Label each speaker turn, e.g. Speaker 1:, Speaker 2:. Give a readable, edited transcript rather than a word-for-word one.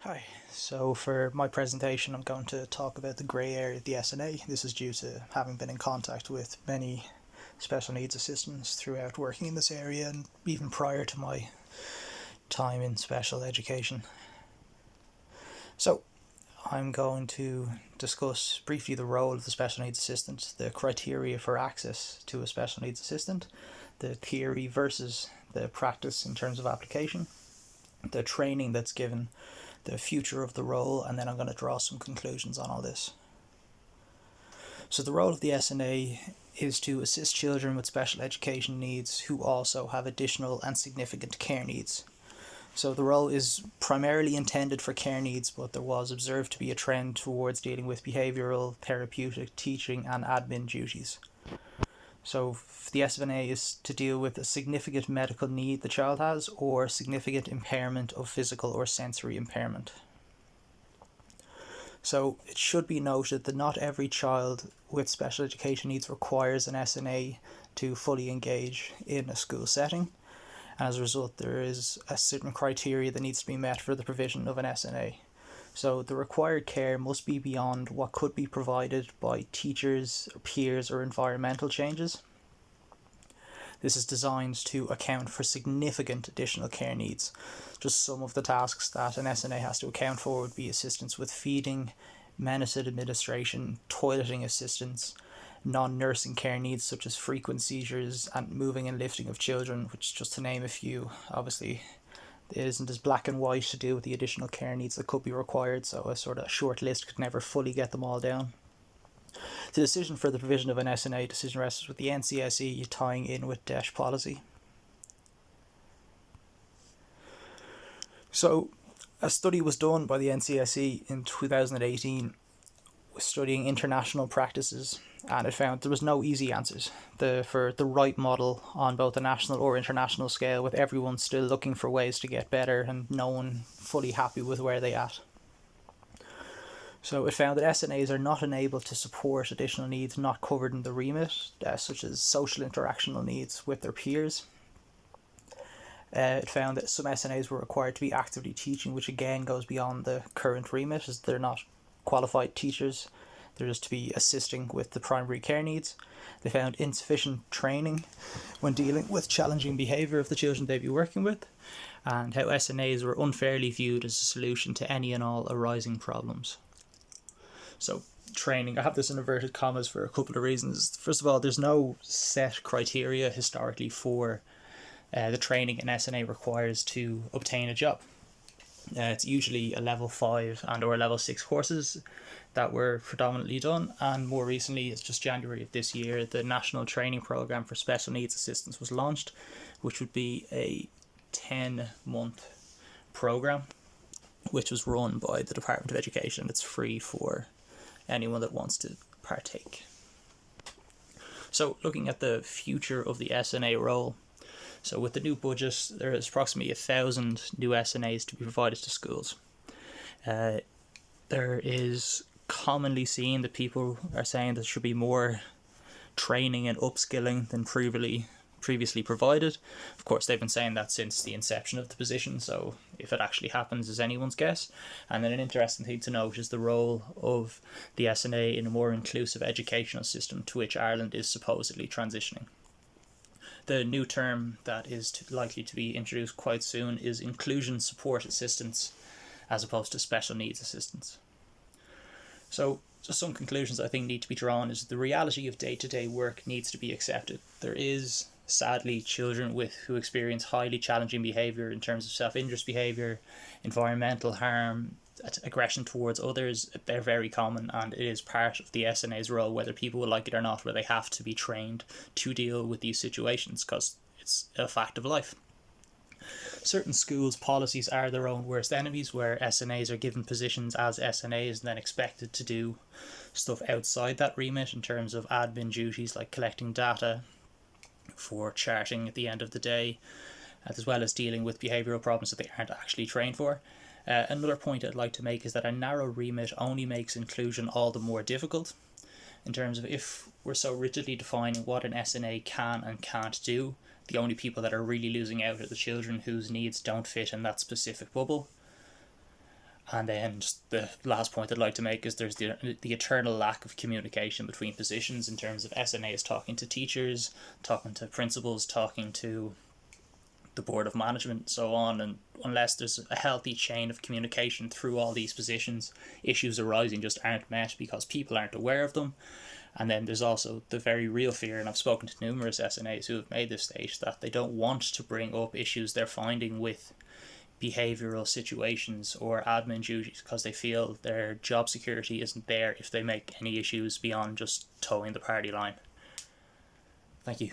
Speaker 1: Hi, so for my presentation I'm going to talk about the grey area of the SNA. This is due to having been in contact with many special needs assistants throughout working in this area and even prior to my time in special education. So I'm going to discuss briefly the role of the special needs assistant, the criteria for access to a special needs assistant, the theory versus the practice in terms of application, the training that's given, the future of the role, and then I'm going to draw some conclusions on all this. So the role of the SNA is to assist children with special education needs who also have additional and significant care needs. So the role is primarily intended for care needs, but there was observed to be a trend towards dealing with behavioural, therapeutic, teaching and admin duties. So the SNA is to deal with a significant medical need the child has or significant impairment of physical or sensory impairment. So it should be noted that not every child with special education needs requires an SNA to fully engage in a school setting. As a result, there is a certain criteria that needs to be met for the provision of an SNA. So the required care must be beyond what could be provided by teachers, peers, or environmental changes. This is designed to account for significant additional care needs. Just some of the tasks that an SNA has to account for would be assistance with feeding, medicine administration, toileting assistance, non-nursing care needs such as frequent seizures and moving and lifting of children, which just to name a few. Obviously it isn't as black and white to do with the additional care needs that could be required, so a sort of short list could never fully get them all down. The decision for the provision of an SNA decision rests with the NCSE, tying in with DESH policy. So a study was done by the NCSE in 2018 studying international practices, and it found there was no easy answers for the right model on both a national or international scale, with everyone still looking for ways to get better and no one fully happy with where they at. So it found that SNAs are not enabled to support additional needs not covered in the remit, such as social interactional needs with their peers. It found that some SNAs were required to be actively teaching, which again goes beyond the current remit, as they're not qualified teachers. They're just to be assisting with the primary care needs. They found insufficient training when dealing with challenging behaviour of the children they'd be working with, and how SNAs were unfairly viewed as a solution to any and all arising problems. So training, I have this in inverted commas for a couple of reasons. First of all, there's no set criteria historically for the training an SNA requires to obtain a job. It's usually a level 5 and or level 6 courses that were predominantly done, and more recently, it's just January of this year, the National Training Programme for Special Needs Assistance was launched, which would be a 10-month programme which was run by the Department of Education. It's free for anyone that wants to partake. So looking at the future of the SNA role, so with the new budget, there is approximately 1,000 new SNAs to be provided to schools. There is commonly seen that people are saying there should be more training and upskilling than previously provided. Of course, they've been saying that since the inception of the position, so if it actually happens is anyone's guess. And then an interesting thing to note is the role of the SNA in a more inclusive educational system to which Ireland is supposedly transitioning. The new term that is likely to be introduced quite soon is inclusion support assistance, as opposed to special needs assistance. So just some conclusions I think need to be drawn is the reality of day-to-day work needs to be accepted. There is sadly children who experience highly challenging behaviour in terms of self-injurious behaviour, environmental harm, aggression towards others. They're very common, and it is part of the SNA's role, whether people will like it or not, where they have to be trained to deal with these situations because it's a fact of life. Certain schools' policies are their own worst enemies, where SNAs are given positions as SNAs and then expected to do stuff outside that remit in terms of admin duties like collecting data for charting at the end of the day, as well as dealing with behavioural problems that they aren't actually trained for. Another point I'd like to make is that a narrow remit only makes inclusion all the more difficult, in terms of if we're so rigidly defining what an SNA can and can't do, the only people that are really losing out are the children whose needs don't fit in that specific bubble. And then just the last point I'd like to make is there's the eternal lack of communication between positions in terms of SNAs talking to teachers, talking to principals, talking to the board of management, so on. And unless there's a healthy chain of communication through all these positions, issues arising just aren't met because people aren't aware of them. And then there's also the very real fear, and I've spoken to numerous SNAs who have made this state, that they don't want to bring up issues they're finding with behavioural situations or admin duties because they feel their job security isn't there if they make any issues beyond just towing the party line. Thank you.